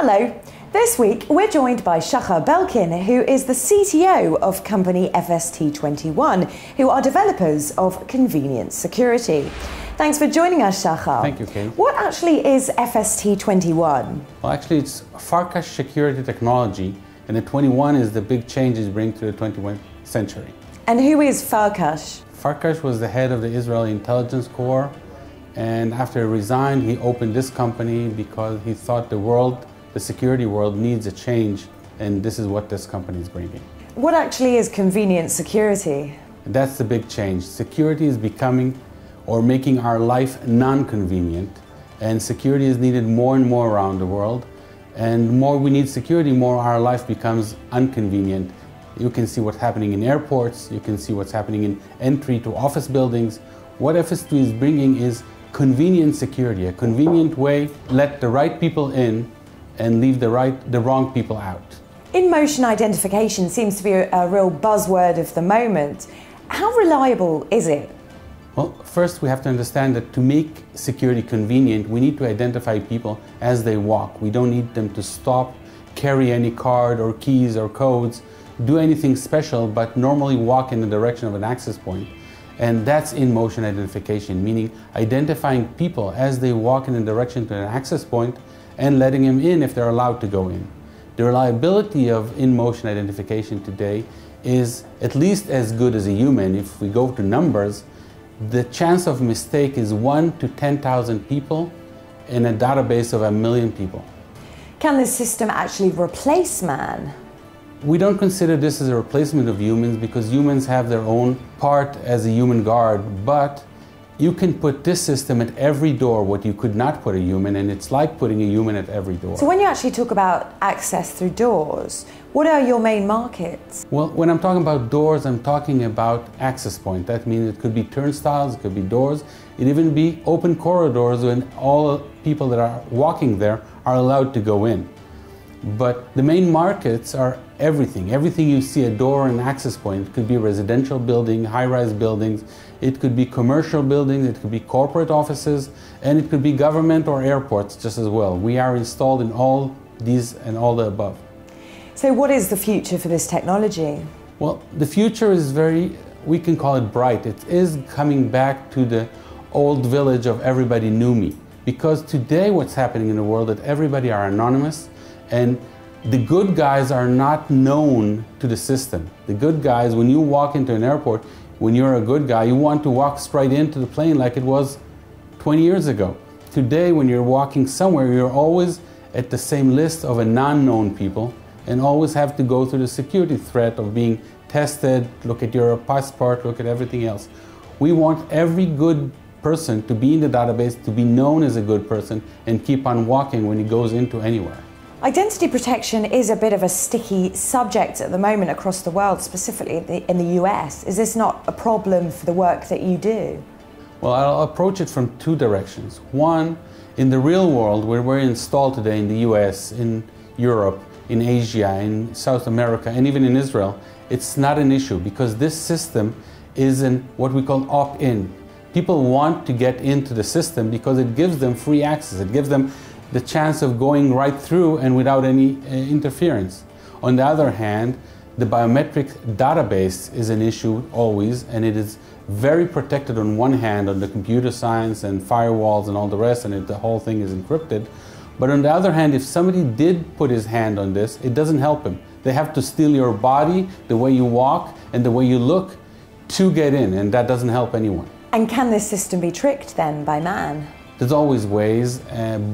Hello. This week we're joined by Shahar Belkin, who is the CTO of company FST21, who are developers of convenience security. Thanks for joining us, Shahar. Thank you, Kate. What actually is FST21? Well, actually, it's Farkas security technology, and the 21 is the big changes bring to the 21st century. And who is Farkas? Farkas was the head of the Israeli intelligence corps, and after he resigned, he opened this company because he thought the security world needs a change, and this is what this company is bringing. What actually is convenience security? That's the big change. Security is becoming or making our life non-convenient, and security is needed more and more around the world. And the more we need security, more our life becomes inconvenient. You can see what's happening in airports, you can see what's happening in entry to office buildings. What FST is bringing is convenient security, a convenient way to let the right people in and leave the wrong people out. In-motion identification seems to be a real buzzword of the moment. How reliable is it? Well, first we have to understand that to make security convenient, we need to identify people as they walk. We don't need them to stop, carry any card or keys or codes, do anything special, but normally walk in the direction of an access point. And that's in-motion identification, meaning identifying people as they walk in the direction to an access point and letting them in if they're allowed to go in. The reliability of in-motion identification today is at least as good as a human. If we go to numbers, the chance of mistake is 1 to 10,000 people in a database of 1 million people. Can this system actually replace man? We don't consider this as a replacement of humans because humans have their own part as a human guard, but you can put this system at every door what you could not put a human, and it's like putting a human at every door. So when you actually talk about access through doors, what are your main markets? Well, when I'm talking about doors, I'm talking about access point. That means it could be turnstiles, it could be doors, it even be open corridors when all people that are walking there are allowed to go in. But the main markets are everything. Everything you see, a door and access point. It could be a residential building, high-rise buildings, it could be commercial buildings, it could be corporate offices, and it could be government or airports just as well. We are installed in all these and all the above. So what is the future for this technology? Well, the future is we can call it bright. It is coming back to the old village of everybody knew me. Because today what's happening in the world is that everybody are anonymous, and the good guys are not known to the system. The good guys, when you walk into an airport, when you're a good guy, you want to walk straight into the plane like it was 20 years ago. Today, when you're walking somewhere, you're always at the same list of a non-known people and always have to go through the security threat of being tested, look at your passport, look at everything else. We want every good person to be in the database, to be known as a good person, and keep on walking when he goes into anywhere. Identity protection is a bit of a sticky subject at the moment across the world, specifically in the US. Is this not a problem for the work that you do? Well, I'll approach it from two directions. One, in the real world, where we're installed today in the US, in Europe, in Asia, in South America, and even in Israel, it's not an issue because this system is what we call opt-in. People want to get into the system because it gives them free access. It gives them the chance of going right through and without any interference. On the other hand, the biometric database is an issue always, and it is very protected on one hand on the computer science and firewalls and all the rest, and the whole thing is encrypted. But on the other hand, if somebody did put his hand on this, it doesn't help him. They have to steal your body, the way you walk, and the way you look to get in, and that doesn't help anyone. And can this system be tricked then by man? There's always ways,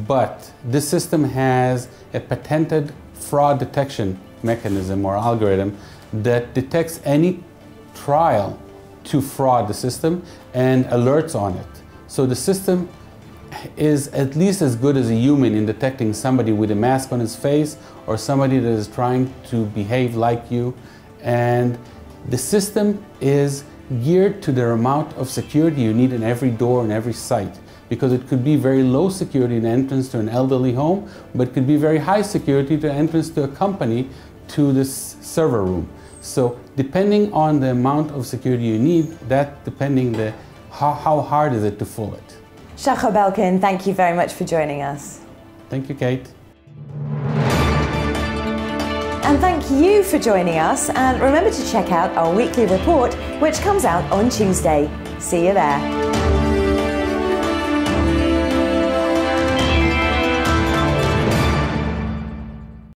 but this system has a patented fraud detection mechanism or algorithm that detects any trial to fraud the system and alerts on it. So the system is at least as good as a human in detecting somebody with a mask on his face or somebody that is trying to behave like you. And the system is geared to the amount of security you need in every door and every site. Because it could be very low security in entrance to an elderly home, but it could be very high security to entrance to a company to this server room. So depending on the amount of security you need, how hard is it to fool it. Shahar Belkin, thank you very much for joining us. Thank you, Kate. and thank you for joining us. And remember to check out our weekly report, which comes out on Tuesday. See you there.